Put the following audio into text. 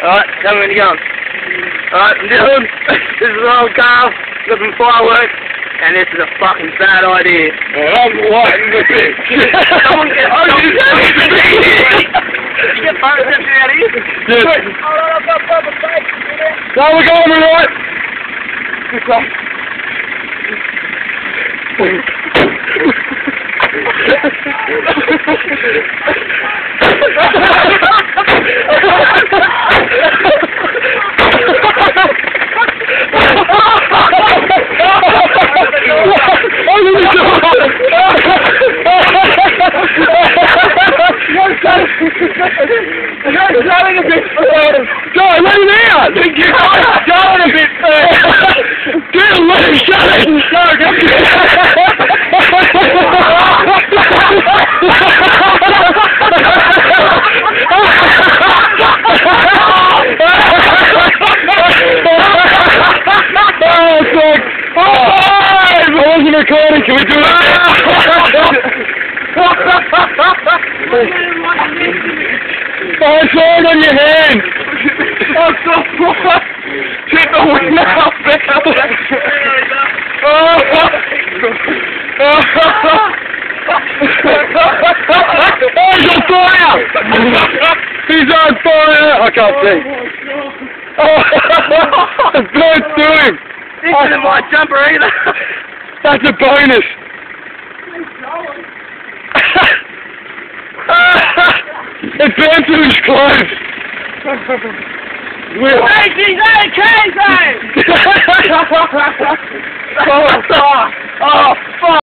Alright, tell me when you're going. Alright, dude, this is an old car, got some fireworks, and this is a fucking bad idea. I'm lighting the bitch. Someone get You get fire reception out of here? Yes. Hold on, I've got proper space. No, we're going with right. Good luck. Going a bit further. Go, let him out. Going a bit further. Get him, let him shut it. Go, go. I wasn't recording. Can we do it? It's hard on your hand. I'm so far. Get the wind out, man. He's on fire. He's on fire. I can't see. It's burnt through him. This isn't my jumper either. That's a bonus. It burned through his clothes. Hey, she's okay, Oh, fuck.